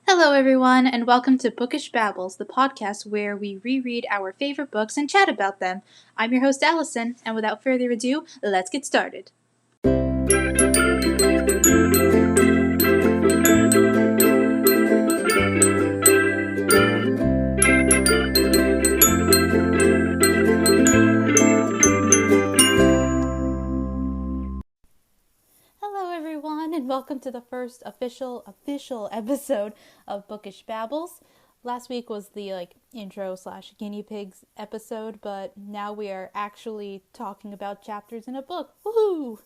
Hello, everyone, and welcome to Bookish Babbles, the podcast where we reread our favorite books and chat about them. I'm your host, Allison, and without further ado, let's get started. Hello, everyone, and welcome to the first official episode of Bookish Babbles. Last week was the intro / guinea pigs episode, but now we are actually talking about chapters in a book. Woohoo!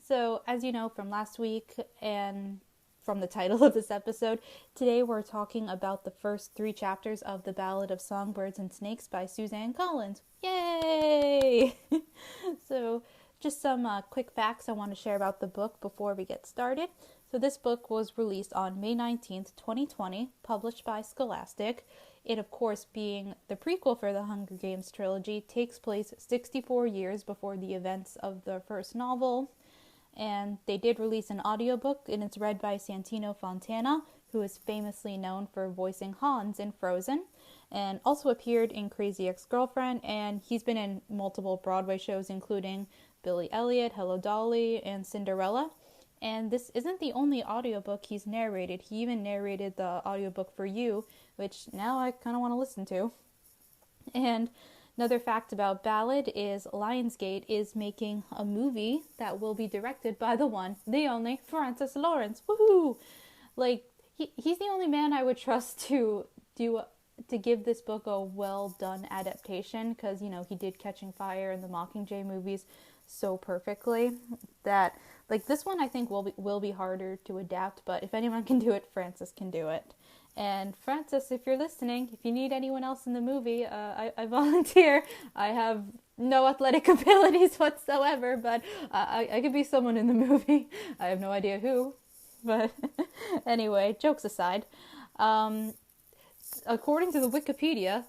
So, as you know from last week and from the title of this episode, today we're talking about the first 3 chapters of the Ballad of Songbirds and Snakes by Suzanne Collins. Yay! So, just some quick facts I want to share about the book before we get started. So this book was released on May 19th, 2020, published by Scholastic. It, of course, being the prequel for the Hunger Games trilogy, takes place 64 years before the events of the first novel. And they did release an audiobook, and it's read by Santino Fontana, who is famously known for voicing Hans in Frozen, and also appeared in Crazy Ex-Girlfriend, and he's been in multiple Broadway shows, including Billy Elliot, Hello Dolly, and Cinderella. And this isn't the only audiobook he's narrated. He even narrated the audiobook for You, which now I kind of want to listen to. And another fact about Ballad is Lionsgate is making a movie that will be directed by the one, the only, Francis Lawrence. Woohoo! He's the only man I would trust to give this book a well-done adaptation, because, he did Catching Fire and the Mockingjay movies so perfectly that, this one I think will be harder to adapt, but if anyone can do it, Francis can do it. And Francis, if you're listening, if you need anyone else in the movie, I volunteer. I have no athletic abilities whatsoever, but I could be someone in the movie. I have no idea who, but anyway, jokes aside. According to the Wikipedia,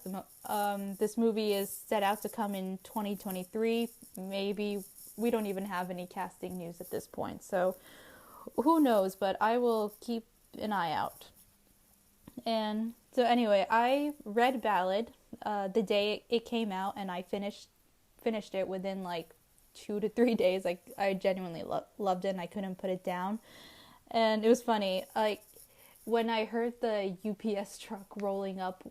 this movie is set out to come in 2023. Maybe we don't even have any casting news at this point, so who knows, but I will keep an eye out. And so anyway, I read Ballad the day it came out, and I finished it within 2 to 3 days. I genuinely loved it, and I couldn't put it down. And it was funny, when I heard the UPS truck rolling up,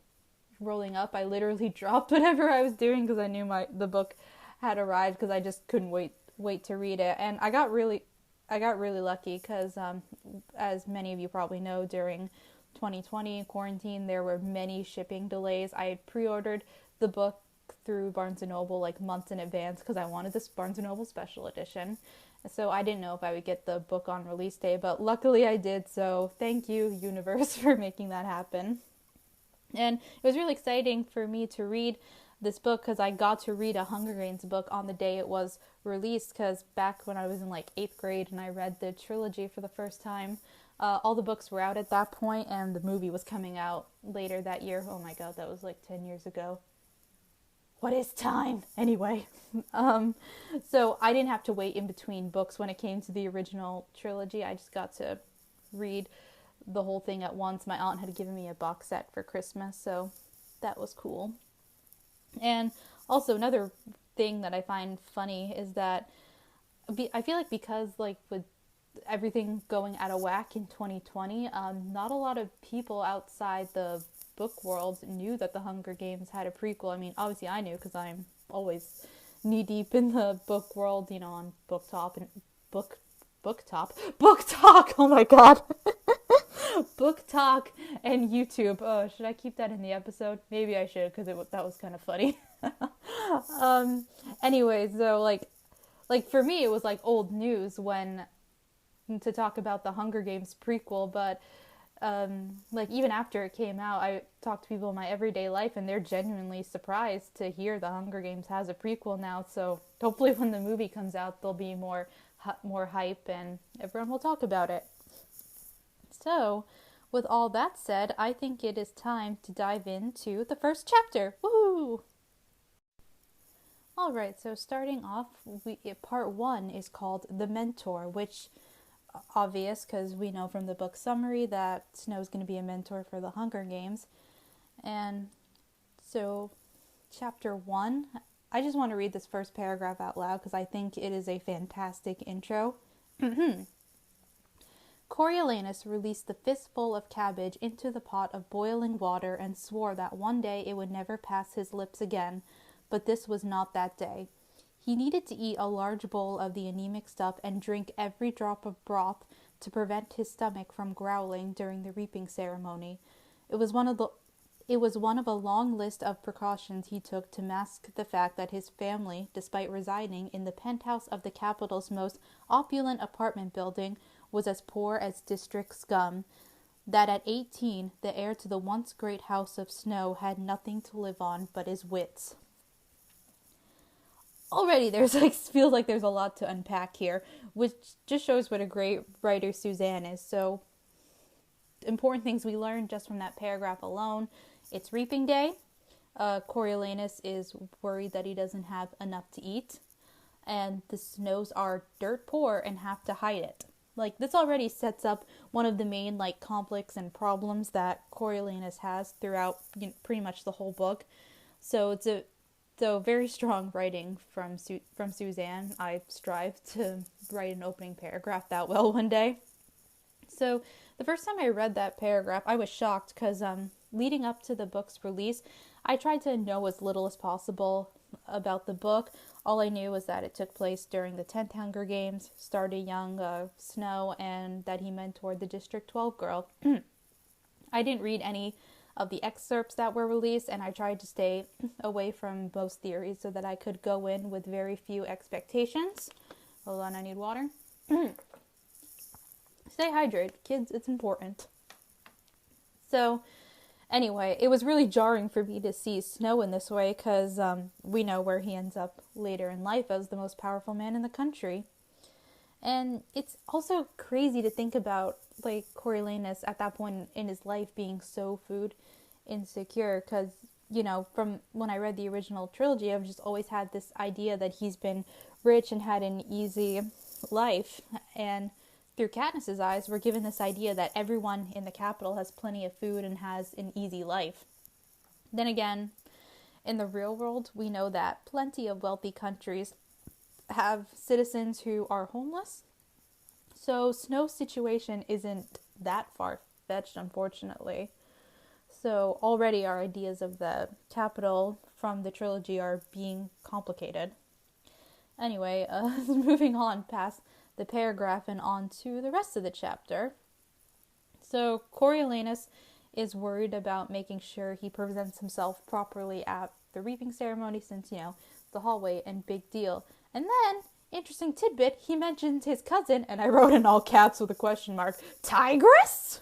I literally dropped whatever I was doing because I knew the book had arrived, because I just couldn't wait to read it. And I got really lucky because, as many of you probably know, during 2020 quarantine, there were many shipping delays. I had pre-ordered the book through Barnes & Noble months in advance because I wanted this Barnes & Noble special edition. So I didn't know if I would get the book on release day, but luckily I did, so thank you, universe, for making that happen. And it was really exciting for me to read this book because I got to read a Hunger Games book on the day it was released, because back when I was in 8th grade and I read the trilogy for the first time, all the books were out at that point, and the movie was coming out later that year. Oh my god, that was 10 years ago. What is time? Anyway, so I didn't have to wait in between books when it came to the original trilogy. I just got to read the whole thing at once. My aunt had given me a box set for Christmas, so that was cool. And also another thing that I find funny is that I feel because with everything going out of whack in 2020, not a lot of people outside the book world knew that the Hunger Games had a prequel. I mean, obviously I knew because I'm always knee deep in the book world, on book talk. Oh my god. Book talk and YouTube. Oh, should I keep that in the episode? Maybe I should, because that was kind of funny. Anyways, so for me it was old news to talk about the Hunger Games prequel, but even after it came out, I talked to people in my everyday life, and they're genuinely surprised to hear the Hunger Games has a prequel now. So hopefully when the movie comes out, there'll be more hype, and everyone will talk about it. So, with all that said, I think it is time to dive into the first chapter. Woo! Alright, so starting off, part 1 is called The Mentor, which obvious because we know from the book summary that Snow's going to be a mentor for the Hunger Games. And so, chapter 1, I just want to read this first paragraph out loud because I think it is a fantastic intro. Coriolanus released the fistful of cabbage into the pot of boiling water and swore that one day it would never pass his lips again, but this was not that day. He needed to eat a large bowl of the anemic stuff and drink every drop of broth to prevent his stomach from growling during the reaping ceremony. It was one of a long list of precautions he took to mask the fact that his family, despite residing in the penthouse of the capital's most opulent apartment building, was as poor as district scum, that at 18, the heir to the once great house of Snow had nothing to live on but his wits. Already feels like there's a lot to unpack here, which just shows what a great writer Suzanne is. So, important things we learned just from that paragraph alone. It's reaping day. Coriolanus is worried that he doesn't have enough to eat. And the Snows are dirt poor and have to hide it. This already sets up one of the main, conflicts and problems that Coriolanus has throughout pretty much the whole book. So it's very strong writing from Suzanne. I strive to write an opening paragraph that well one day. So the first time I read that paragraph, I was shocked because leading up to the book's release, I tried to know as little as possible about the book. All I knew was that it took place during the 10th Hunger Games, starred a young Snow, and that he mentored the District 12 girl. I didn't read any of the excerpts that were released, and I tried to stay away from most theories so that I could go in with very few expectations. Hold on, I need water. Stay hydrated, kids, it's important. So, anyway, it was really jarring for me to see Snow in this way because we know where he ends up later in life as the most powerful man in the country. And it's also crazy to think about, Coriolanus at that point in his life being so food insecure because, from when I read the original trilogy, I've just always had this idea that he's been rich and had an easy life. And through Katniss's eyes, we're given this idea that everyone in the capital has plenty of food and has an easy life. Then again, in the real world, we know that plenty of wealthy countries have citizens who are homeless. So Snow's situation isn't that far-fetched, unfortunately. So already our ideas of the capital from the trilogy are being complicated. Anyway, moving on past the paragraph and on to the rest of the chapter. So Coriolanus is worried about making sure he presents himself properly at the reaping ceremony since, the hallway and big deal. And then, interesting tidbit, he mentions his cousin, and I wrote in all caps with a question mark, Tigress?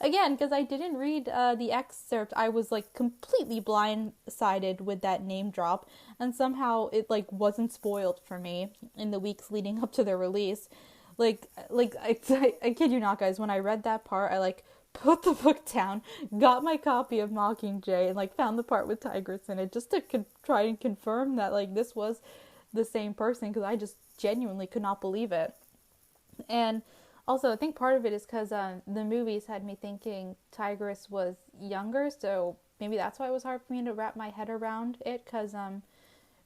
Again, because I didn't read the excerpt, I was completely blindsided with that name drop, and somehow it wasn't spoiled for me in the weeks leading up to the release. I kid you not, guys, when I read that part, I put the book down, got my copy of Mockingjay, and found the part with Tigress in it just to try and confirm that this was the same person, because I just genuinely could not believe it. And also, I think part of it is because the movies had me thinking Tigress was younger, so maybe that's why it was hard for me to wrap my head around it, because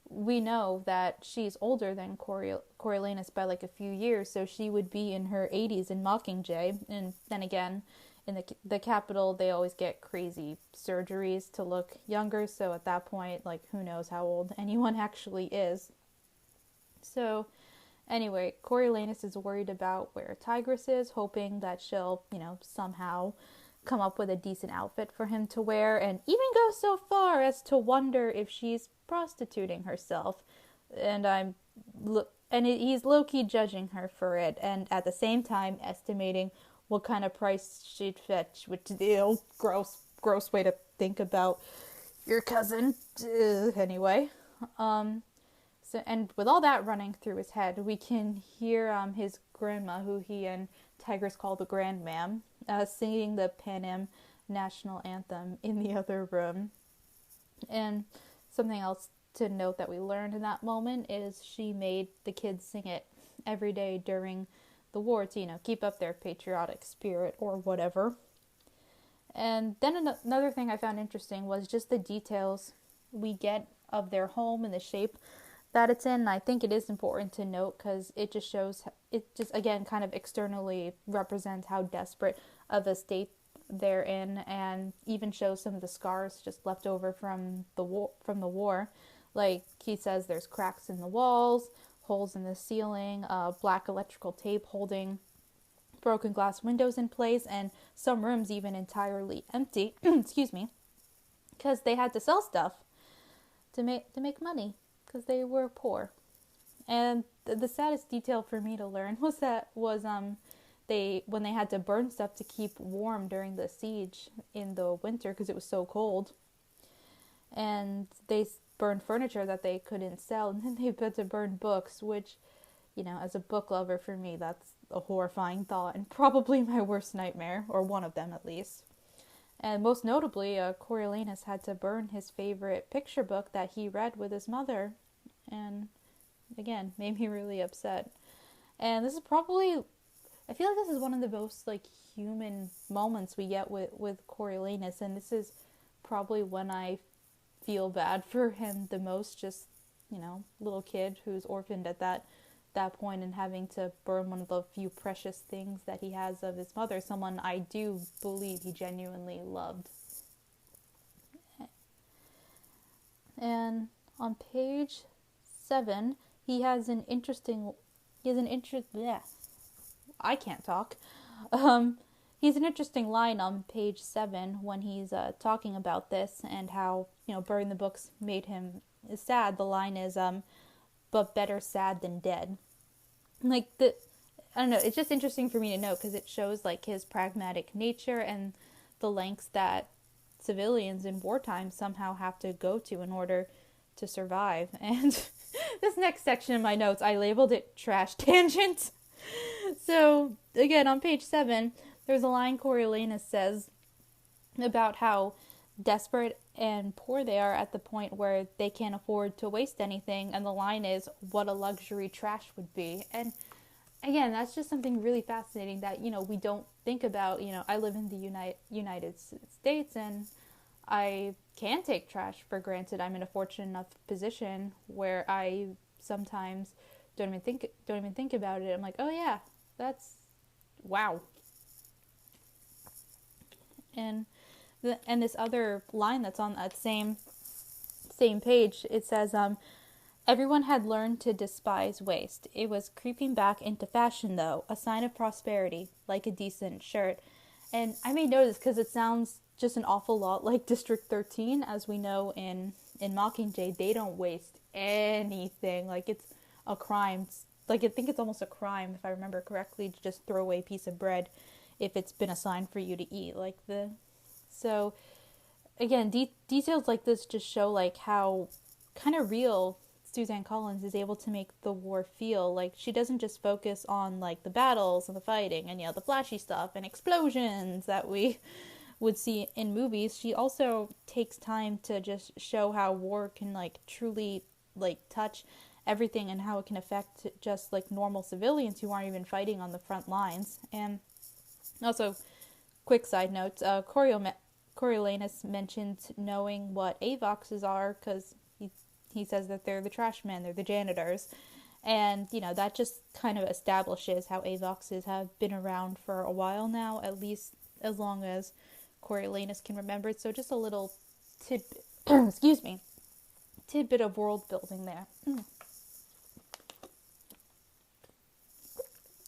we know that she's older than Coriolanus by a few years, so she would be in her 80s in Mockingjay. And then again, in the capital, they always get crazy surgeries to look younger, so at that point, who knows how old anyone actually is. So anyway, Coriolanus is worried about where Tigress is, hoping that she'll, somehow come up with a decent outfit for him to wear, and even go so far as to wonder if she's prostituting herself. And he's low-key judging her for it, and at the same time estimating what kind of price she'd fetch, which is gross way to think about your cousin. Anyway, so, and with all that running through his head, we can hear his grandma, who he and Tigress call the Grandmam, singing the Pan Am national anthem in the other room. And something else to note that we learned in that moment is she made the kids sing it every day during the war to, keep up their patriotic spirit or whatever. And then another thing I found interesting was just the details we get of their home and the shape that it's in. And I think it is important to note because it just shows, it just again kind of externally represents how desperate of a state they're in, and even shows some of the scars just left over from the war. Like he says, there's cracks in the walls, holes in the ceiling, black electrical tape holding broken glass windows in place, and some rooms even entirely empty. Excuse me, because they had to sell stuff to make money because they were poor. And the saddest detail for me to learn was when they had to burn stuff to keep warm during the siege in the winter because it was so cold, and they burned furniture that they couldn't sell, and then they had to burn books, which, as a book lover, for me, that's a horrifying thought and probably my worst nightmare, or one of them at least. And most notably, Coriolanus had to burn his favorite picture book that he read with his mother, and again, made me really upset. And this is probably, I feel like this is one of the most human moments we get with Coriolanus, and this is probably when I feel bad for him the most. Just, little kid who's orphaned at that point and having to burn one of the few precious things that he has of his mother, someone I do believe he genuinely loved. And on page 7, he has an interesting. Yeah, I can't talk. He's an interesting line on page 7 when he's talking about this and how, burning the books made him sad. The line is, but better sad than dead. I don't know, it's just interesting for me to note because it shows his pragmatic nature and the lengths that civilians in wartime somehow have to go to in order to survive. And this next section in my notes, I labeled it trash tangent. So again, on page 7, there's a line Coriolanus says about how desperate and poor they are at the point where they can't afford to waste anything, and the line is, what a luxury trash would be. And again, that's just something really fascinating that, we don't think about. I live in the United States, and I can take trash for granted. I'm in a fortunate enough position where I sometimes don't even think about it. I'm like, oh yeah, that's wow. And this other line that's on that same page, it says, everyone had learned to despise waste. It was creeping back into fashion, though, a sign of prosperity, like a decent shirt. And I may notice because it sounds just an awful lot like District 13, as we know in Mockingjay. They don't waste anything. It's a crime. I think it's almost a crime, if I remember correctly, to just throw away a piece of bread if it's been assigned for you to eat. So again, details like this just show how kind of real Suzanne Collins is able to make the war feel. She doesn't just focus on the battles and the fighting and the flashy stuff and explosions that we would see in movies. She also takes time to just show how war can truly touch everything and how it can affect just normal civilians who aren't even fighting on the front lines. And also, quick side note, Coriolanus mentioned knowing what AVOXs are because he says that they're the trash men, they're the janitors. And, that just kind of establishes how AVOXs have been around for a while now, at least as long as Coriolanus can remember it. So just a little tidbit, tidbit of world building there.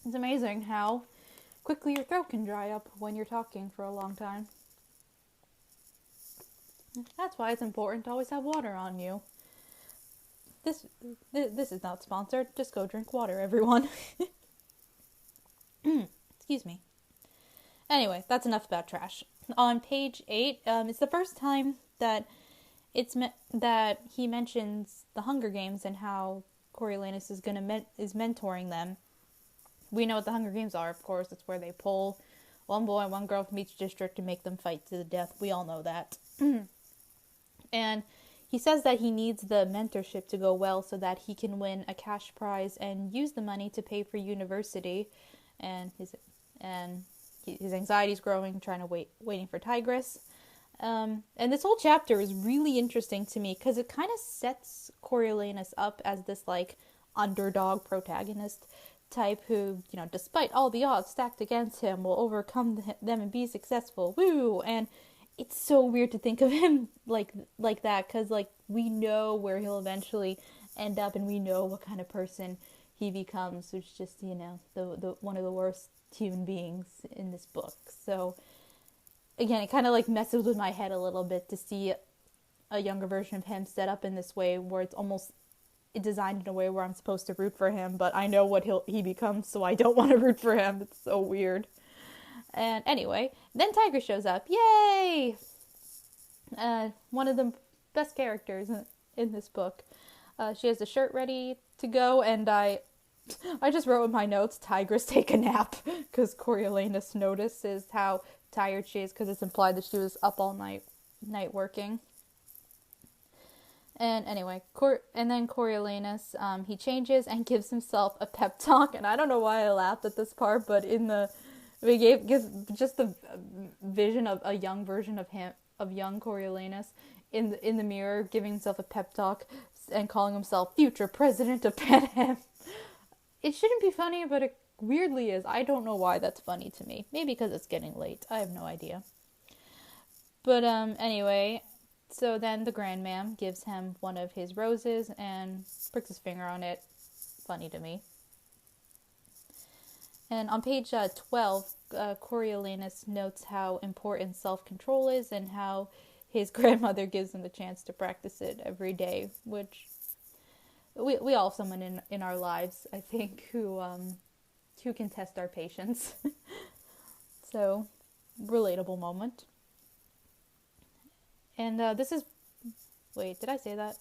It's amazing how quickly your throat can dry up when you're talking for a long time. That's why it's important to always have water on you. This is not sponsored. Just go drink water, everyone. Excuse me. Anyway, that's enough about trash. On page 8, it's the first time that that he mentions the Hunger Games and how Coriolanus is is mentoring them. We know what the Hunger Games are, of course. It's where they pull one boy and one girl from each district and make them fight to the death. We all know that. And he says that he needs the mentorship to go well so that he can win a cash prize and use the money to pay for university. and his anxiety's growing, waiting for Tigress. And this whole chapter is really interesting to me because it kind of sets Coriolanus up as this like underdog protagonist type who, despite all the odds stacked against him, will overcome them and be successful. Woo! And it's so weird to think of him like that because like we know where he'll eventually end up and we know what kind of person he becomes, which is just the one of the worst human beings in this book. So again, it kind of like messes with my head a little bit to see a younger version of him set up in this way where it's almost designed in a way where I'm supposed to root for him, but I know what he becomes, so I don't want to root for him. It's so weird. And anyway, then Tigress shows up. Yay! One of the best characters in this book. She has the shirt ready to go, and I just wrote in my notes, Tigress take a nap, because Coriolanus notices how tired she is, because it's implied that she was up all night working. And anyway, and then Coriolanus, he changes and gives himself a pep talk, and I don't know why I laughed at this part, but gives just the vision of a young version of him, of young Coriolanus, in the mirror, giving himself a pep talk and calling himself future president of Panem. It shouldn't be funny, but it weirdly is. I don't know why that's funny to me. Maybe because it's getting late. I have no idea. But anyway, so then the Grandmam gives him one of his roses and pricks his finger on it. Funny to me. And on page 12, Coriolanus notes how important self-control is and how his grandmother gives him the chance to practice it every day, which we all have someone in our lives, I think, who can test our patience. So, relatable moment. And this is... Wait, did I say that?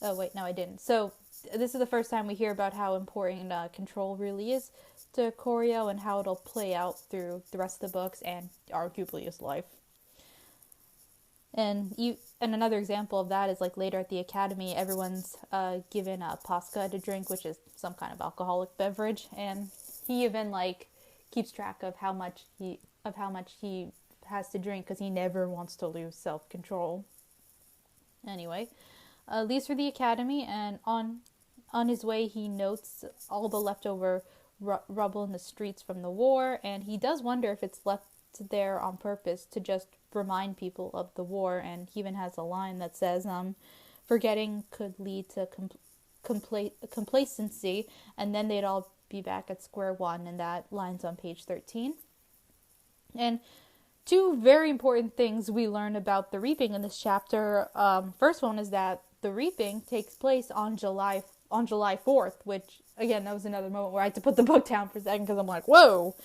Oh, wait, no, I didn't. So, this is the first time we hear about how important control really is to Corio and how it'll play out through the rest of the books and arguably his life. And another example of that is like later at the academy, everyone's given Posca to drink, which is some kind of alcoholic beverage, and he even like keeps track of how much he has to drink because he never wants to lose self-control. Anyway, leaves for the academy, and on his way he notes all the leftover rubble in the streets from the war, and he does wonder if it's left there on purpose to just remind people of the war, and he even has a line that says, forgetting could lead to complacency, and then they'd all be back at square one, and that line's on page 13. And two very important things we learn about the reaping in this chapter. First one is that the reaping takes place on July 4th, which, again, that was another moment where I had to put the book down for a second because I'm like, whoa!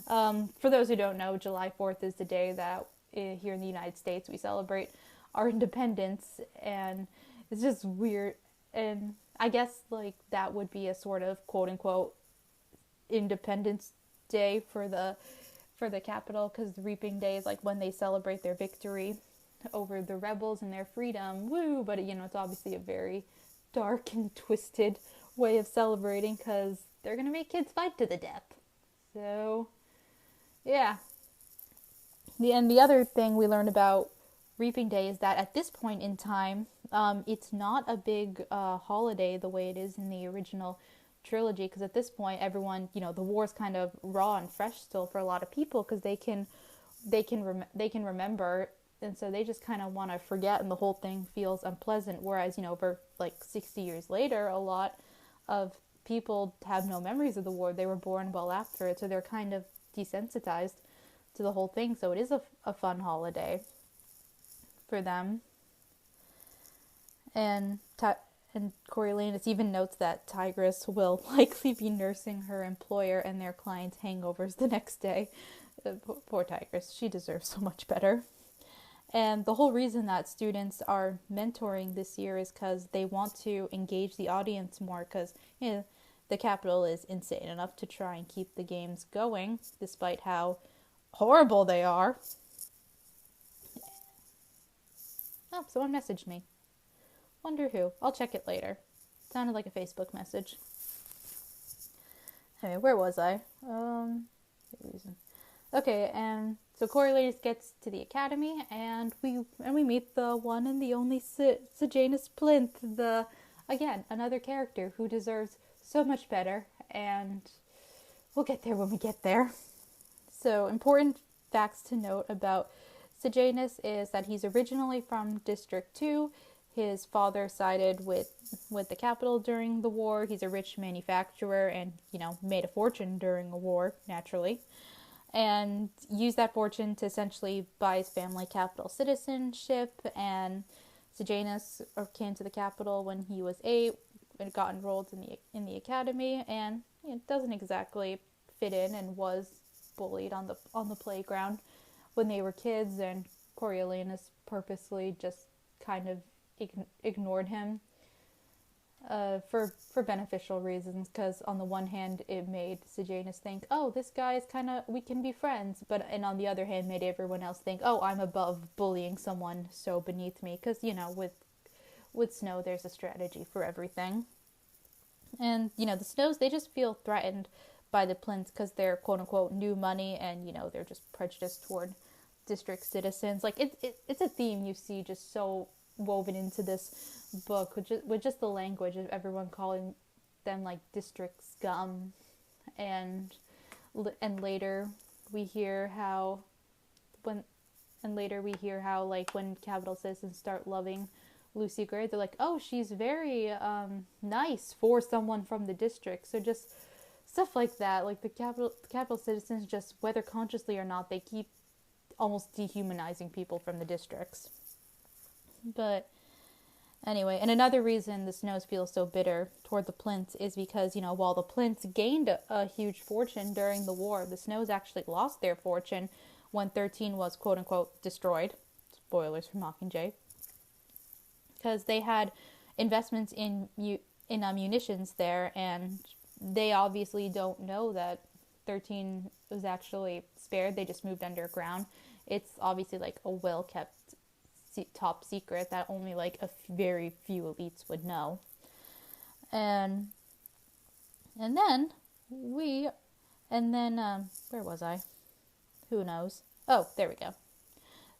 For those who don't know, July 4th is the day that here in the United States we celebrate our independence, and it's just weird. And I guess like that would be a sort of quote-unquote Independence Day for the capital, because the reaping day is like when they celebrate their victory over the rebels and their freedom. Woo! But it's obviously a very dark and twisted way of celebrating because they're gonna make kids fight to the death. So yeah. The other thing we learned about Reaping Day is that at this point in time, it's not a big holiday the way it is in the original trilogy, because at this point everyone, the war's kind of raw and fresh still for a lot of people because they can remember, and so they just kind of want to forget, and the whole thing feels unpleasant. Whereas for like 60 years later, a lot of people have no memories of the war. They were born well after it, so they're kind of desensitized to the whole thing. So it is a fun holiday for them. And Coriolanus even notes that Tigress will likely be nursing her employer and their clients' hangovers the next day. Poor Tigress, she deserves so much better. And the whole reason that students are mentoring this year is because they want to engage the audience more, because the Capitol is insane enough to try and keep the games going, despite how horrible they are. Oh, someone messaged me. Wonder who. I'll check it later. Sounded like a Facebook message. Anyway, where was I? Okay, and so Coriolanus gets to the academy, and we meet the one and the only Sejanus Plinth, again another character who deserves so much better, and we'll get there when we get there. So, important facts to note about Sejanus is that he's originally from District 2. His father sided with the capital during the war. He's a rich manufacturer and, made a fortune during a war, naturally. And used that fortune to essentially buy his family capital citizenship. And Sejanus came to the capital when he was 8 and got enrolled in the academy. And it doesn't exactly fit in and was bullied on the playground when they were kids. And Coriolanus purposely just kind of ignored him for beneficial reasons, because on the one hand it made Sejanus think, oh, this guy is we can be friends, and on the other hand made everyone else think, oh, I'm above bullying someone so beneath me, because with Snow there's a strategy for everything. And the Snows, they just feel threatened by the Plinths because they're quote unquote new money, and they're just prejudiced toward district citizens. Like it's a theme you see just so woven into this book, with just the language of everyone calling them like district scum, and later we hear how when capital citizens start loving Lucy Gray, they're like, oh, she's very nice for someone from the district. So just stuff like that, like the capital citizens, just whether consciously or not, they keep almost dehumanizing people from the districts. But anyway, and another reason the Snows feel so bitter toward the Plinths is because, while the Plinths gained a huge fortune during the war, the Snows actually lost their fortune when 13 was quote-unquote destroyed. Spoilers for Mockingjay. Because they had investments in munitions there, and they obviously don't know that 13 was actually spared. They just moved underground. It's obviously like a well-kept top secret that only like very few elites would know. And then where was I? Who knows? Oh, there we go.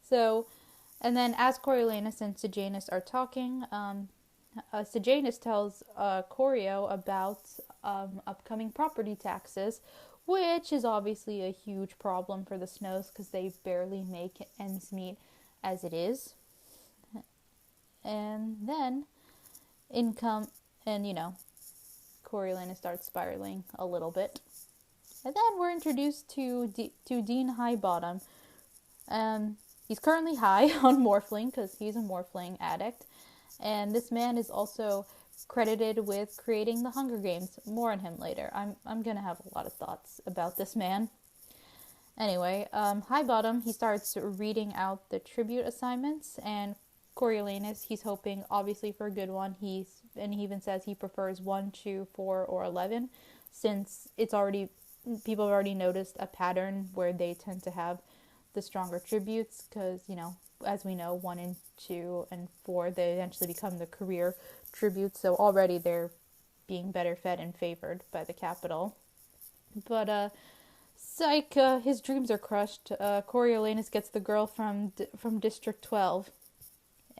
So, and then as Coriolanus and Sejanus are talking, Sejanus tells Corio about upcoming property taxes, which is obviously a huge problem for the Snows because they barely make ends meet as it is. And then Coriolanus starts spiraling a little bit. And then we're introduced to Dean Highbottom. He's currently high on Morphling because he's a Morphling addict. And this man is also credited with creating the Hunger Games. More on him later. I'm going to have a lot of thoughts about this man. Anyway, Highbottom, he starts reading out the tribute assignments, and Coriolanus, he's hoping obviously for a good one. He even says he prefers 1, 2, 4, or 11, since people have already noticed a pattern where they tend to have the stronger tributes, because as we know, 1 and 2 and 4, they eventually become the career tributes, so already they're being better fed and favored by the capital. But psych, his dreams are crushed. Coriolanus gets the girl from District 12,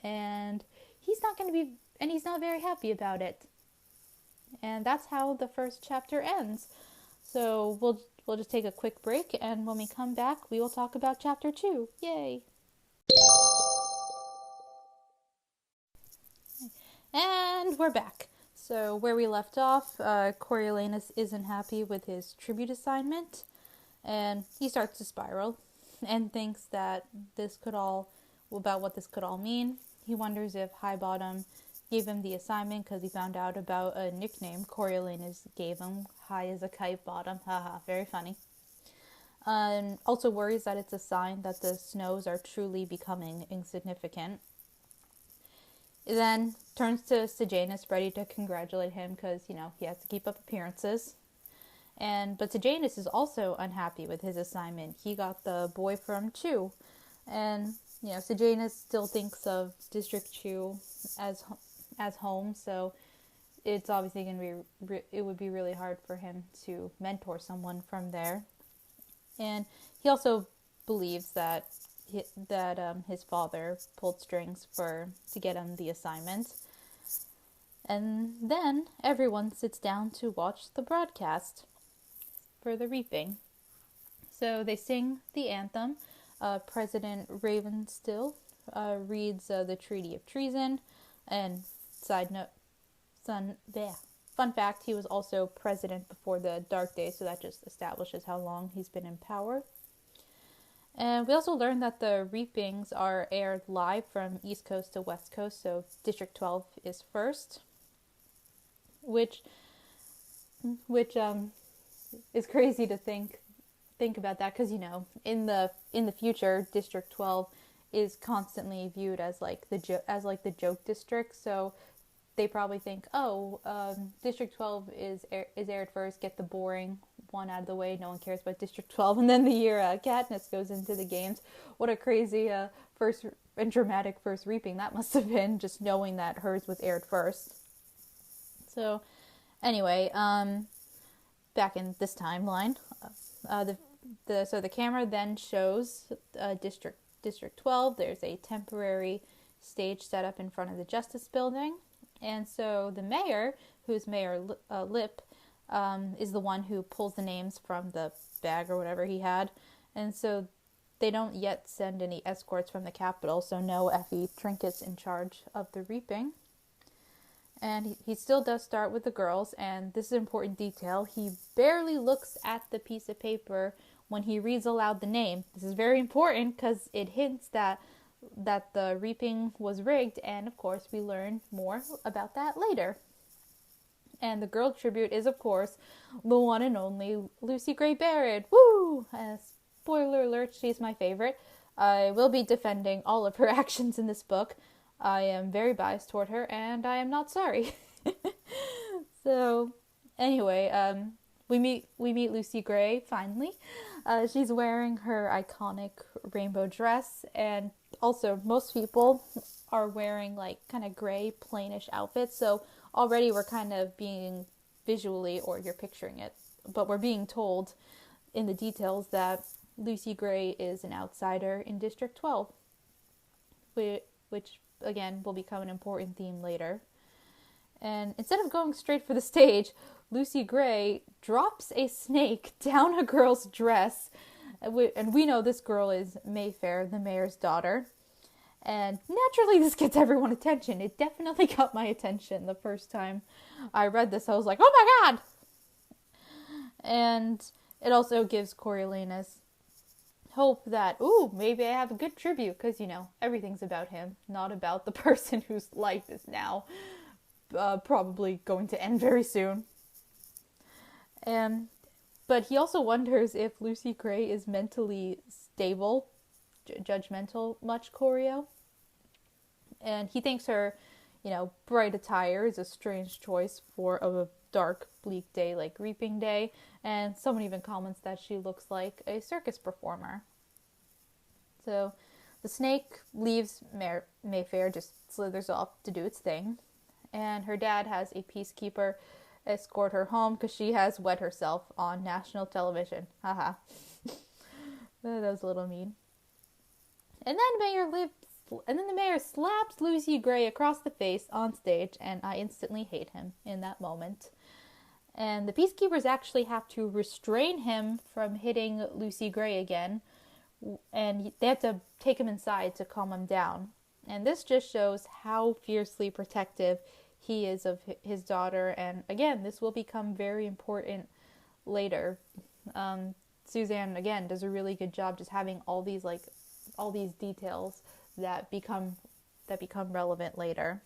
and he's not very happy about it. And that's how the first chapter ends. So we'll just take a quick break, and when we come back, we will talk about chapter 2. Yay! And we're back. So where we left off, Coriolanus isn't happy with his tribute assignment, and he starts to spiral and thinks that what this could all mean. He wonders if Highbottom gave him the assignment because he found out about a nickname Coriolanus gave him, High as a Kite Bottom. Haha, very funny. And also worries that it's a sign that the Snows are truly becoming insignificant. He then turns to Sejanus, ready to congratulate him because, he has to keep up appearances. But Sejanus is also unhappy with his assignment. He got the boy from 2. And, Sejanus still thinks of District 2 as home, so it's obviously going to be, it would be really hard for him to mentor someone from there. And he also believes that his father pulled strings to get him the assignment. And then everyone sits down to watch the broadcast for the reaping. So they sing the anthem. President Ravenstill reads the Treaty of Treason. And fun fact, he was also president before the Dark Days, so that just establishes how long he's been in power. And we also learned that the reapings are aired live from East Coast to West Coast, so District 12 is first, which is crazy to think about that, because in the future, District 12 is constantly viewed as like the joke district. So they probably think, District 12 is aired first, get the boring one out of the way, no one cares about District 12. And then the year Katniss goes into the games, what a crazy first and dramatic first reaping that must have been, just knowing that hers was aired first. So anyway, back in this timeline, the camera then shows District 12. There's a temporary stage set up in front of the Justice Building. And so the mayor, who's Mayor Lip, is the one who pulls the names from the bag or whatever he had. And so they don't yet send any escorts from the Capitol, so no Effie Trinket's in charge of the reaping. And he still does start with the girls, and this is an important detail. He barely looks at the piece of paper when he reads aloud the name. This is very important because it hints that the reaping was rigged, and of course we learn more about that later. And the girl tribute is, of course, the one and only Lucy Gray Baird. Woo! Spoiler alert, she's my favorite. I will be defending all of her actions in this book. I am very biased toward her, and I am not sorry. So, anyway, we meet Lucy Gray, finally. She's wearing her iconic rainbow dress, and also most people are wearing like kind of gray, plainish outfits, so already we're kind of being visually, or you're picturing it, but we're being told in the details that Lucy Gray is an outsider in District 12, which again will become an important theme later. And instead of going straight for the stage, Lucy Gray drops a snake down a girl's dress, and we know this girl is Mayfair, the mayor's daughter. And naturally this gets everyone's attention. It definitely got my attention the first time I read this. I was like, oh my god! And it also gives Coriolanus hope that, maybe I have a good tribute, because, everything's about him, not about the person whose life is now probably going to end very soon. But he also wonders if Lucy Gray is mentally stable, judgmental much, Corio. And he thinks her, bright attire is a strange choice for a dark, bleak day like Reaping Day. And someone even comments that she looks like a circus performer. So the snake leaves Mayfair, just slithers off to do its thing. And her dad has a peacekeeper escort her home because she has wet herself on national television. Haha. That was a little mean. And then the mayor slaps Lucy Gray across the face on stage, and I instantly hate him in that moment. And the peacekeepers actually have to restrain him from hitting Lucy Gray again, and they have to take him inside to calm him down. And this just shows how fiercely protective he is of his daughter, and again, this will become very important later. Suzanne, again, does a really good job just having all these details that become relevant later.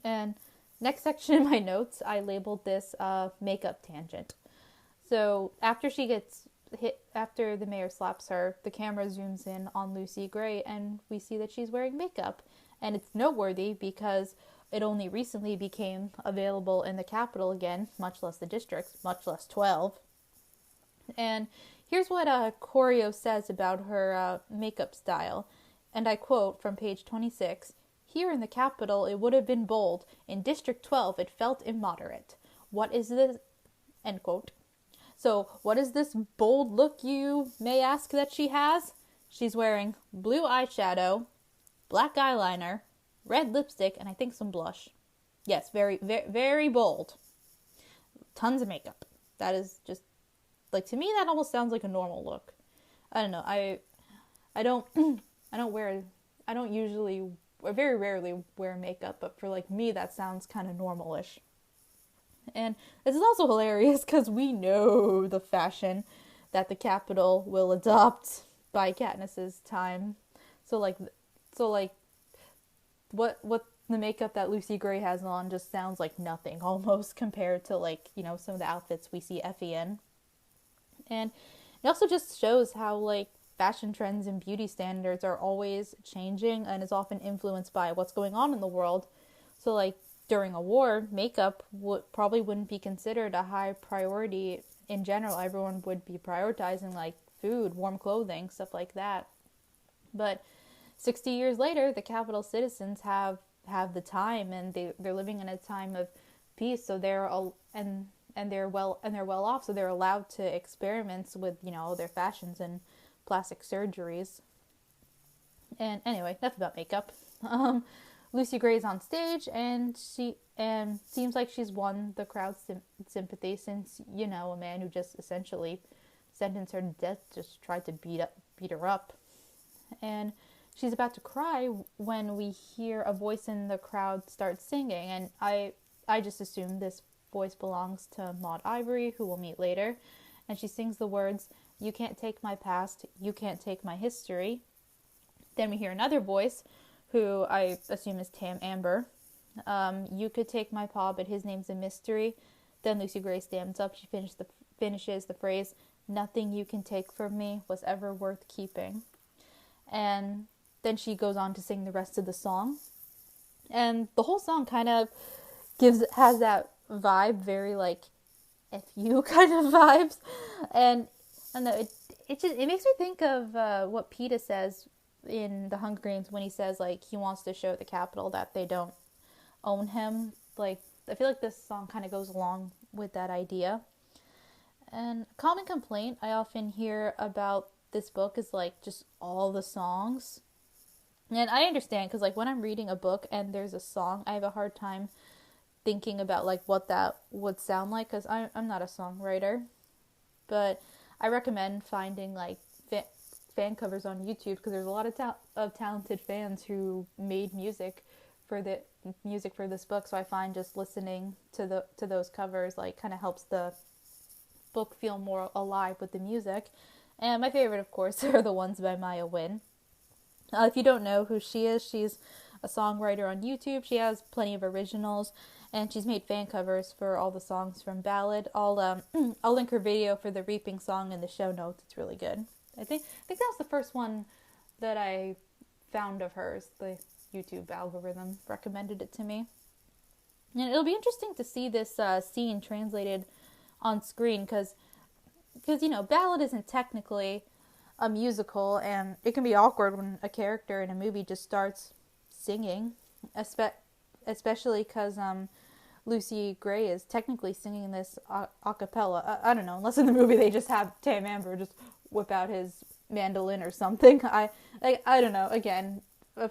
And next section in my notes, I labeled this makeup tangent. So after she gets hit, after the mayor slaps her, the camera zooms in on Lucy Gray, and we see that she's wearing makeup. And it's noteworthy because it only recently became available in the Capitol again, much less the districts, much less 12. And here's what Corio says about her makeup style, and I quote from page 26. Here in the capital it would have been bold. In District 12 it felt immoderate. What is this? End quote. So, what is this bold look, you may ask, that she has? She's wearing blue eyeshadow, black eyeliner, red lipstick, and I think some blush. Yes, very, very, very bold. Tons of makeup. That is just, like, to me that almost sounds like a normal look. I don't know. I don't usually, or very rarely wear makeup, but for like me that sounds kind of normal-ish. And this is also hilarious because we know the fashion that the Capitol will adopt by Katniss's time. So what the makeup that Lucy Gray has on just sounds like nothing almost compared to, like, you know, some of the outfits we see Effie in. And it also just shows how, like, fashion trends and beauty standards are always changing and is often influenced by what's going on in the world. So, like, during a war, makeup probably wouldn't be considered a high priority in general. Everyone would be prioritizing, like, food, warm clothing, stuff like that. But 60 years later, the Capitol citizens have the time, and they're living in a time of peace. So they're well off. So they're allowed to experiment with, you know, their fashions and plastic surgeries. And anyway, enough about makeup. Lucy Gray's on stage, and seems like she's won the crowd's sympathy, since, you know, a man who just essentially sentenced her to death just tried to beat her up. And she's about to cry when we hear a voice in the crowd start singing, and I just assume this voice belongs to Maud Ivory, who we'll meet later. And she sings the words, "You can't take my past, you can't take my history." Then we hear another voice, who I assume is Tam Amber. "You could take my pa, but his name's a mystery." Then Lucy Gray stands up. She finishes the phrase, "Nothing you can take from me was ever worth keeping." And then she goes on to sing the rest of the song. And the whole song kind of has that vibe, very like FU kind of vibes. And I don't know, it makes me think of what PETA says in The Hunger Games when he says, like, he wants to show the Capitol that they don't own him. Like, I feel like this song kind of goes along with that idea. And a common complaint I often hear about this book is, like, just all the songs. And I understand, because, like, when I'm reading a book and there's a song, I have a hard time thinking about, like, what that would sound like, because I'm not a songwriter. But I recommend finding, like, fan covers on YouTube, because there's a lot of talented fans who made music for this book. So I find just listening to those covers, like, kind of helps the book feel more alive with the music. And my favorite, of course, are the ones by Maya Win. If you don't know who she is, she's a songwriter on YouTube. She has plenty of originals, and she's made fan covers for all the songs from Ballad. I'll link her video for the Reaping song in the show notes. It's really good. I think that was the first one that I found of hers. The YouTube algorithm recommended it to me. And it'll be interesting to see this scene translated on screen, because you know, Ballad isn't technically a musical, and it can be awkward when a character in a movie just starts singing, especially because Lucy Gray is technically singing this a cappella. I don't know, unless in the movie they just have Tam Amber just whip out his mandolin or something. I don't know. Again,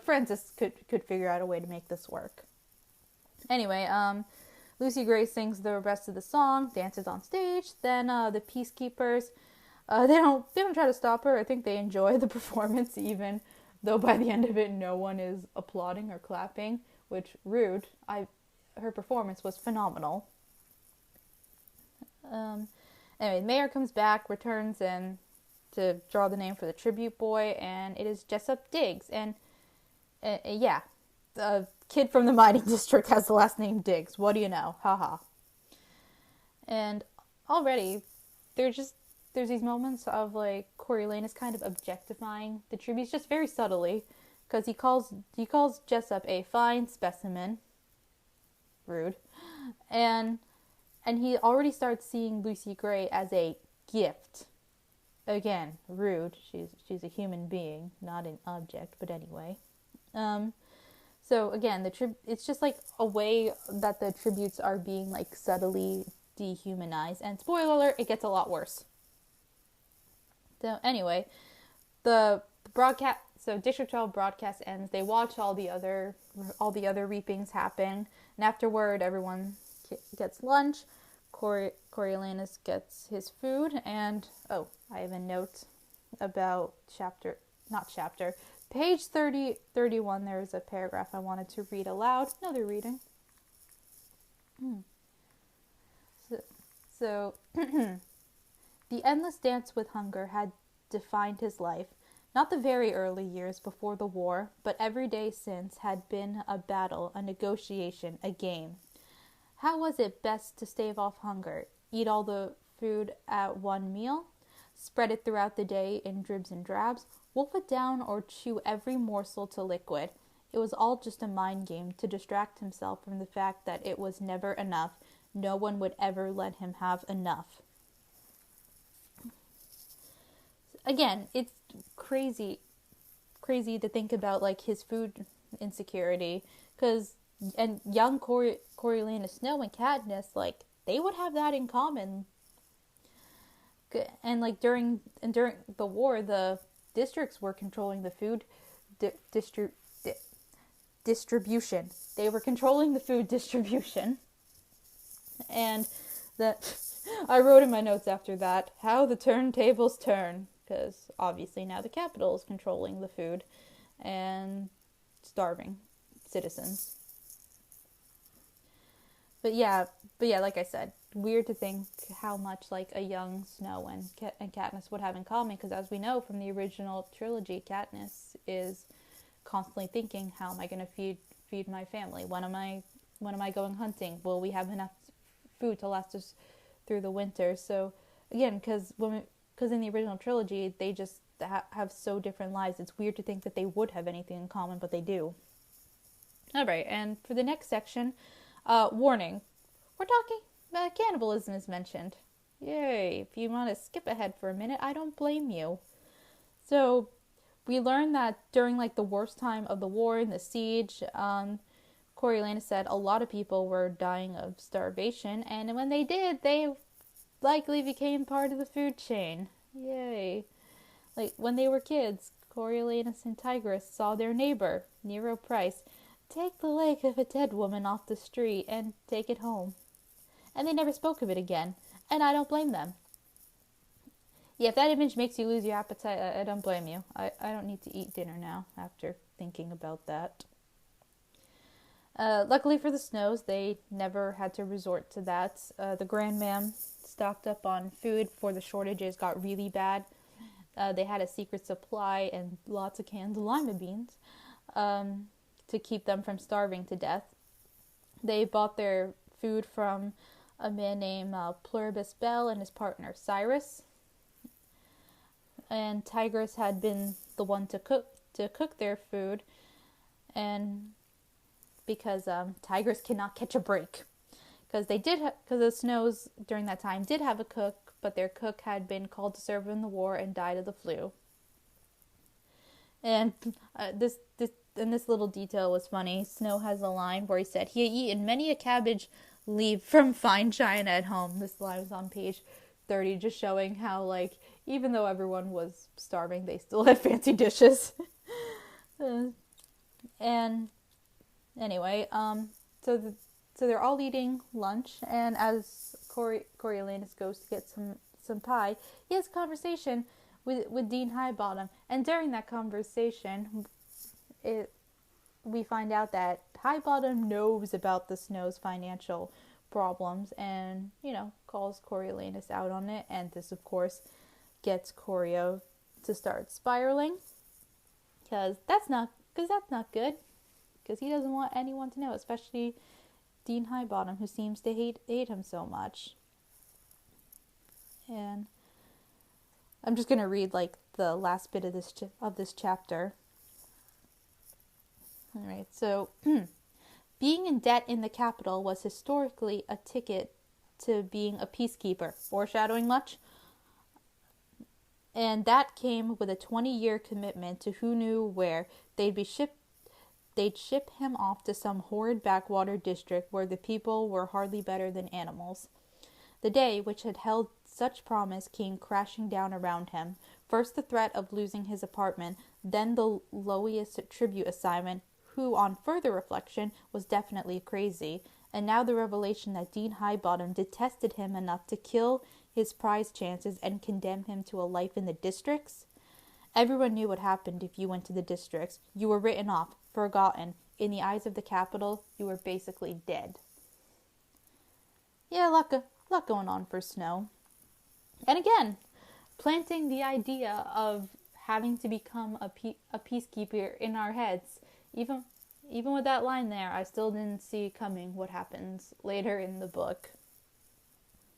Francis could figure out a way to make this work. Anyway, Lucy Gray sings the rest of the song, dances on stage. Then the peacekeepers, they don't try to stop her. I think they enjoy the performance, even though by the end of it, no one is applauding or clapping, which rude. Her performance was phenomenal. Anyway, the mayor comes back, returns, and to draw the name for the tribute boy, and it is Jessup Diggs. And yeah, the kid from the mining district has the last name Diggs. What do you know? Haha. And already, there's these moments of, like, Coriolanus kind of objectifying the tributes just very subtly, because he calls Jessup a fine specimen. Rude. And he already starts seeing Lucy Gray as a gift. Again, rude. She's a human being, not an object, but anyway. So So again, it's just like a way that the tributes are being like subtly dehumanized. And spoiler alert, it gets a lot worse. So anyway, the broadcast. So District 12 broadcast ends. They watch all the other reapings happen, and afterward, everyone gets lunch. Coriolanus gets his food, and I have a note about page 31. There's a paragraph I wanted to read aloud. Another reading. So the endless dance with hunger had defined his life. Not the very early years before the war, but every day since had been a battle, a negotiation, a game. How was it best to stave off hunger? Eat all the food at one meal? Spread it throughout the day in dribs and drabs? Wolf it down or chew every morsel to liquid? It was all just a mind game to distract himself from the fact that it was never enough. No one would ever let him have enough. Again, it's crazy to think about like his food insecurity, and young Coriolanus Snow and Katniss, like they would have that in common. And like during the war, the districts were controlling the food distribution. They were controlling the food distribution, and that I wrote in my notes after that how the turntables turn. Because obviously now the capital is controlling the food and starving citizens. But yeah, like I said, weird to think how much like a young Snow and Katniss would have in common. Because as we know from the original trilogy, Katniss is constantly thinking, how am I going to feed my family? When am I going hunting? Will we have enough food to last us through the winter? So again, because in the original trilogy, they just have so different lives. It's weird to think that they would have anything in common, but they do. Alright, and for the next section, warning. We're talking, cannibalism is mentioned. Yay, if you want to skip ahead for a minute, I don't blame you. So, we learned that during like the worst time of the war and the siege, Coriolanus said a lot of people were dying of starvation, and when they did, they likely became part of the food chain. Yay. Like, when they were kids, Coriolanus and Tigris saw their neighbor, Nero Price, take the leg of a dead woman off the street and take it home. And they never spoke of it again, and I don't blame them. Yeah, if that image makes you lose your appetite, I don't blame you. I don't need to eat dinner now after thinking about that. Luckily for the Snows, they never had to resort to that. The Grandmam stocked up on food before the shortages got really bad. They had a secret supply and lots of canned lima beans to keep them from starving to death. They bought their food from a man named Pluribus Bell and his partner Cyrus. And Tigris had been the one to cook their food, and because Tigris cannot catch a break. Because the Snows during that time did have a cook, but their cook had been called to serve in the war and died of the flu. And this little detail was funny. Snow has a line where he said he had eaten many a cabbage leaf from fine china at home. This line was on page 30, just showing how like even though everyone was starving, they still had fancy dishes. And anyway, so they're all eating lunch, and as Coriolanus goes to get some pie, he has a conversation with Dean Highbottom, and during that conversation, we find out that Highbottom knows about the Snow's financial problems, and calls Coriolanus out on it, and this of course gets Corio to start spiraling, because that's not good. Because he doesn't want anyone to know, especially Dean Highbottom, who seems to hate him so much. And I'm just gonna read like the last bit of this chapter. All right, so being in debt in the capital was historically a ticket to being a peacekeeper. Foreshadowing much? And that came with a 20-year commitment to who knew where. They'd be shipped they'd ship him off to some horrid backwater district where the people were hardly better than animals. The day, which had held such promise, came crashing down around him. First the threat of losing his apartment, then the lowliest tribute assignment, who, on further reflection, was definitely crazy, and now the revelation that Dean Highbottom detested him enough to kill his prize chances and condemn him to a life in the districts. Everyone knew what happened if you went to the districts. You were written off, forgotten. In the eyes of the capital, you were basically dead. Yeah, a lot going on for Snow. And again, planting the idea of having to become a peacekeeper in our heads. Even with that line there, I still didn't see coming what happens later in the book.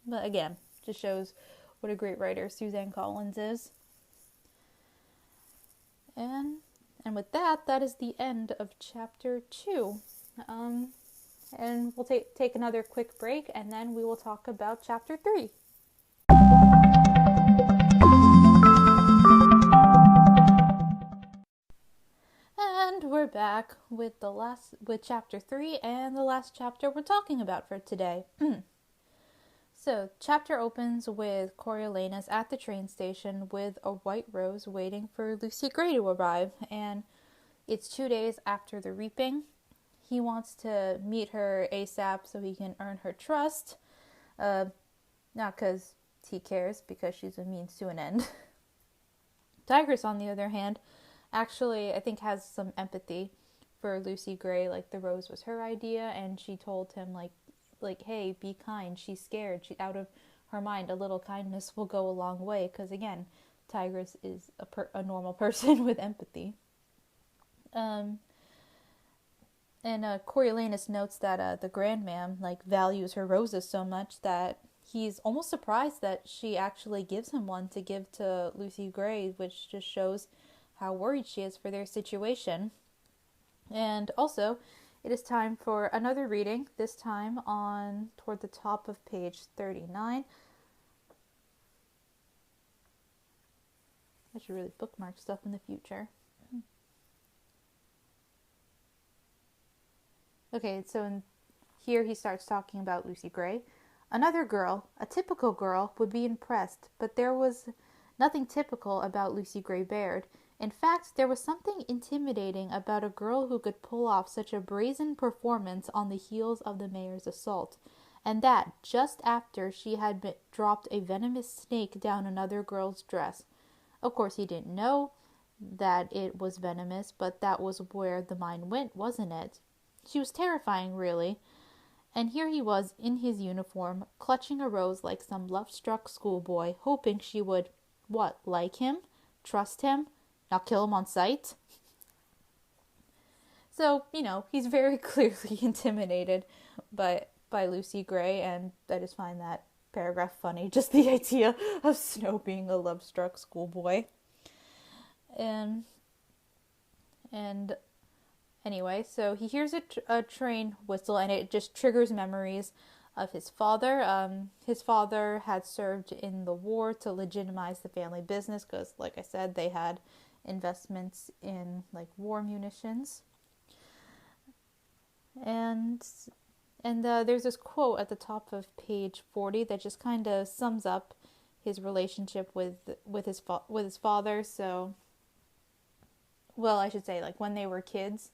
But again, just shows what a great writer Suzanne Collins is. And with that is the end of chapter 2. And we'll take another quick break, and then we will talk about chapter 3. And we're back with chapter 3 and the last chapter we're talking about for today. So, chapter opens with Coriolanus at the train station with a white rose waiting for Lucy Gray to arrive, and it's 2 days after the reaping. He wants to meet her ASAP so he can earn her trust, not because he cares, because she's a means to an end. Tigress, on the other hand, actually, I think has some empathy for Lucy Gray. Like, the rose was her idea, and she told him, like, hey, be kind. She's scared. She's out of her mind. A little kindness will go a long way. Because, again, Tigress is a normal person with empathy. And Coriolanus notes that the grandmam, values her roses so much that he's almost surprised that she actually gives him one to give to Lucy Gray, which just shows how worried she is for their situation. And also, it is time for another reading, this time toward the top of page 39. I should really bookmark stuff in the future. Okay, so here he starts talking about Lucy Gray. Another girl, a typical girl, would be impressed, but there was nothing typical about Lucy Gray Baird. In fact, there was something intimidating about a girl who could pull off such a brazen performance on the heels of the mayor's assault, and that just after she had dropped a venomous snake down another girl's dress. Of course, he didn't know that it was venomous, but that was where the mind went, wasn't it? She was terrifying, really. And here he was in his uniform, clutching a rose like some love-struck schoolboy, hoping she would, like him? Trust him? Not kill him on sight? So, he's very clearly intimidated by Lucy Gray, and I just find that paragraph funny. Just the idea of Snow being a love-struck schoolboy. And anyway, so he hears a train whistle, and it just triggers memories of his father. His father had served in the war to legitimize the family business because, like I said, they had investments in war munitions. And there's this quote at the top of page 40 that just kind of sums up his relationship with his father. So, well, I should say, when they were kids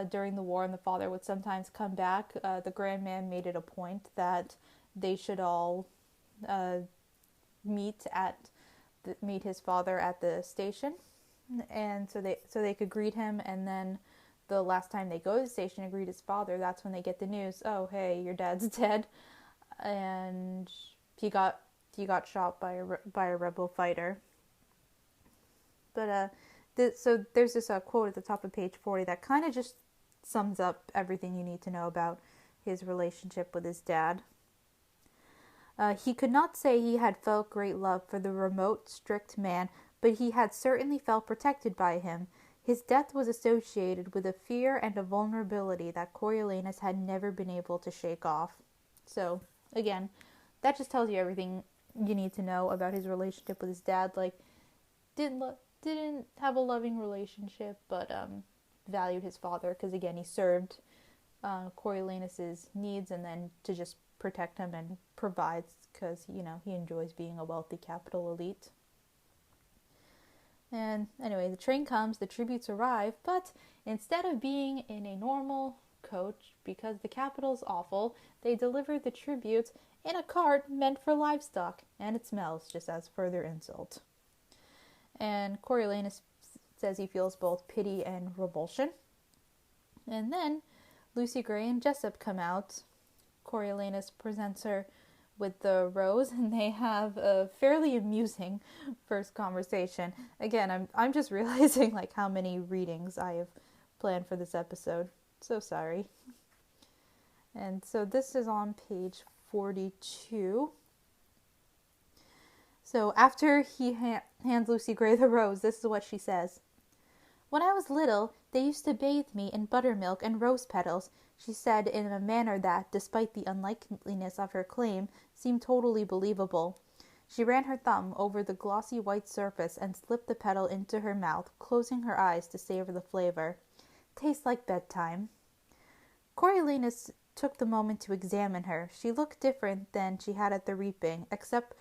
during the war, and the father would sometimes come back, the grandman made it a point that they should all meet his father at the station, and so they could greet him, and then the last time they go to the station and greet his father, that's when they get the news, oh, hey, your dad's dead, and he got shot by a rebel fighter. But so there's this quote at the top of page 40 that kind of just sums up everything you need to know about his relationship with his dad. He could not say he had felt great love for the remote, strict man, but he had certainly felt protected by him. His death was associated with a fear and a vulnerability that Coriolanus had never been able to shake off. So, again, that just tells you everything you need to know about his relationship with his dad. Didn't have a loving relationship, but valued his father because, again, he served Coriolanus's needs, and then to just protect him and provides because, he enjoys being a wealthy capital elite. And anyway, the train comes, the tributes arrive, but instead of being in a normal coach, because the capital's awful, they deliver the tributes in a cart meant for livestock, and it smells, just as further insult. And Coriolanus says he feels both pity and revulsion. And then Lucy Gray and Jessup come out. Coriolanus presents her with the rose, and they have a fairly amusing first conversation. Again, I'm just realizing like how many readings I have planned for this episode. So sorry. And so this is on page 42. So after he hands Lucy Gray the rose, this is what she says. When I was little, they used to bathe me in buttermilk and rose petals, she said in a manner that, despite the unlikeliness of her claim, seemed totally believable. She ran her thumb over the glossy white surface and slipped the petal into her mouth, closing her eyes to savor the flavor. Tastes like bedtime. Coriolanus took the moment to examine her. She looked different than she had at the reaping, except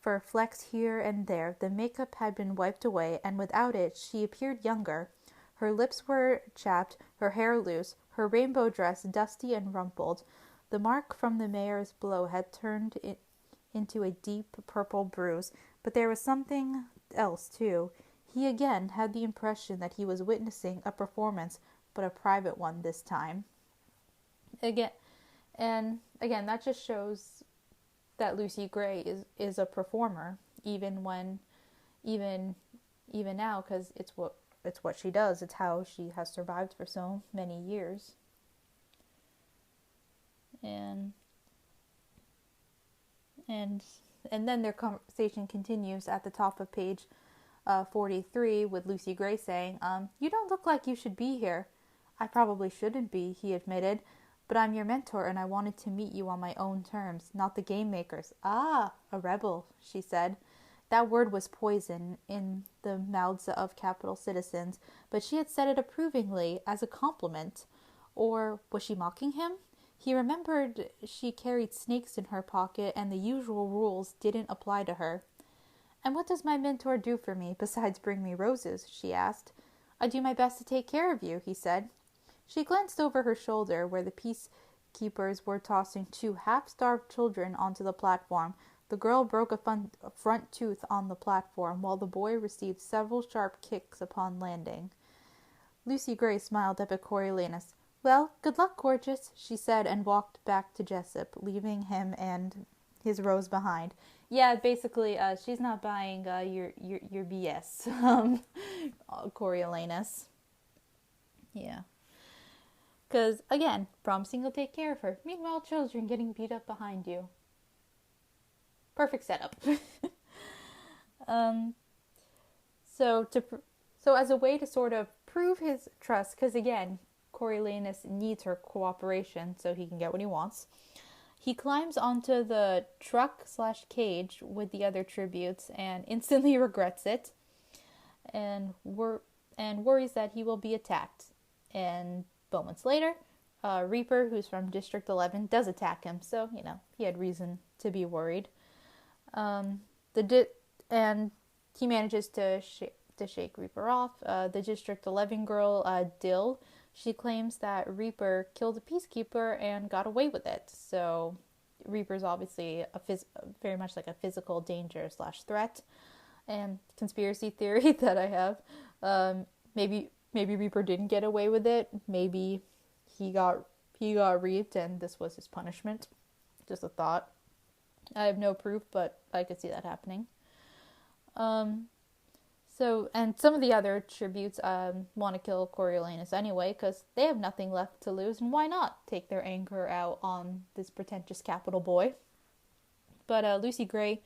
for flecks here and there. The makeup had been wiped away, and without it she appeared younger. Her lips were chapped, her hair loose, her rainbow dress dusty and rumpled. The mark from the mayor's blow had turned it into a deep purple bruise, but there was something else, too. He again had the impression that he was witnessing a performance, but a private one this time. Again, that just shows that Lucy Gray is a performer, even now, because it's what she does. It's how she has survived for so many years. And then their conversation continues at the top of page 43 with Lucy Gray saying, "You don't look like you should be here." "I probably shouldn't be," he admitted, "but I'm your mentor and I wanted to meet you on my own terms, not the game makers." "Ah, a rebel," she said. That word was poison in the mouths of capital citizens, but she had said it approvingly, as a compliment. Or was she mocking him? He remembered she carried snakes in her pocket and the usual rules didn't apply to her. "And what does my mentor do for me, besides bring me roses?" she asked. "I do my best to take care of you," he said. She glanced over her shoulder where the peacekeepers were tossing two half-starved children onto the platform. The girl broke a front tooth on the platform, while the boy received several sharp kicks upon landing. Lucy Gray smiled up at Coriolanus. "Well, good luck, gorgeous," she said, and walked back to Jessup, leaving him and his rose behind. Yeah, basically, she's not buying your BS, Coriolanus. Yeah. Because, again, promising you'll take care of her. Meanwhile, children getting beat up behind you. Perfect setup. So as a way to sort of prove his trust, because again, Coriolanus needs her cooperation so he can get what he wants, he climbs onto the truck/cage with the other tributes and instantly regrets it, and worries that he will be attacked. And moments later, Reaper, who's from District 11, does attack him, so he had reason to be worried. And he manages to shake Reaper off. The District 11 girl, Dill, she claims that Reaper killed a peacekeeper and got away with it. So Reaper's obviously very much like a physical danger/threat. And conspiracy theory that I have, maybe Reaper didn't get away with it. Maybe he got reaped and this was his punishment. Just a thought. I have no proof, but I could see that happening. And some of the other tributes want to kill Coriolanus anyway, because they have nothing left to lose, and why not take their anger out on this pretentious capital boy? But Lucy Gray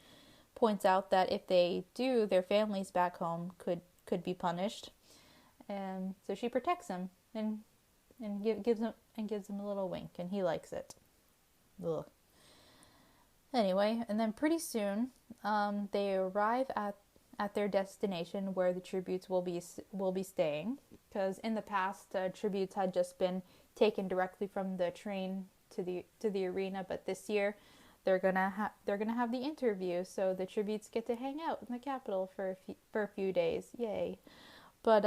points out that if they do, their families back home could be punished, and so she protects him and gives him a little wink, and he likes it. Ugh. Anyway, and then pretty soon, they arrive at at their destination where the tributes will be staying. Because in the past, tributes had just been taken directly from the train to the arena, but this year they're gonna have the interview, so the tributes get to hang out in the Capitol for a few days. Yay! But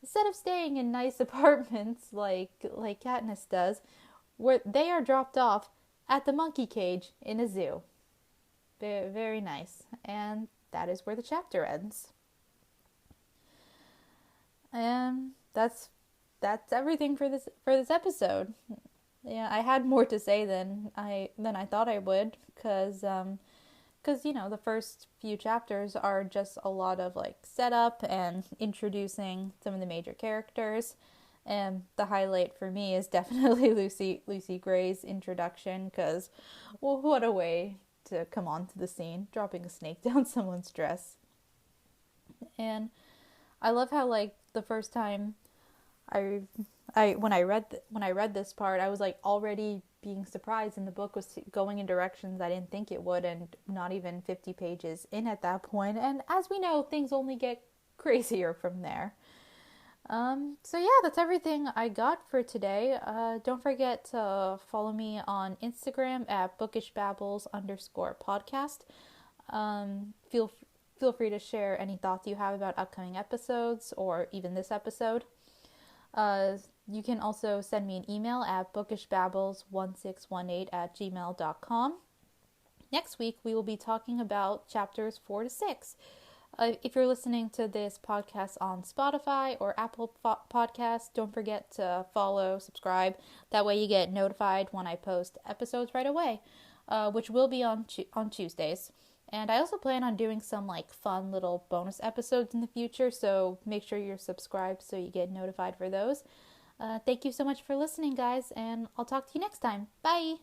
instead of staying in nice apartments like Katniss does, where they are dropped off at the monkey cage in a zoo. Very, very nice. And that is where the chapter ends. And that's everything for this episode. Yeah, I had more to say than I thought I would, because the first few chapters are just a lot of like setup and introducing some of the major characters. And the highlight for me is definitely Lucy Gray's introduction, because what a way to come onto the scene, dropping a snake down someone's dress. And I love how like the first time when I read this part, I was like already being surprised, and the book was going in directions I didn't think it would, and not even 50 pages in at that point. And as we know, things only get crazier from there. So yeah, that's everything I got for today. Don't forget to follow me on Instagram at bookishbabbles_podcast. Feel free to share any thoughts you have about upcoming episodes or even this episode. You can also send me an email at bookishbabbles1618@gmail.com. Next week, we will be talking about chapters 4 to 6. If you're listening to this podcast on Spotify or Apple Podcasts, don't forget to follow, subscribe. That way you get notified when I post episodes right away, which will be on Tuesdays. And I also plan on doing some like fun little bonus episodes in the future, so make sure you're subscribed so you get notified for those. Thank you so much for listening, guys, and I'll talk to you next time. Bye!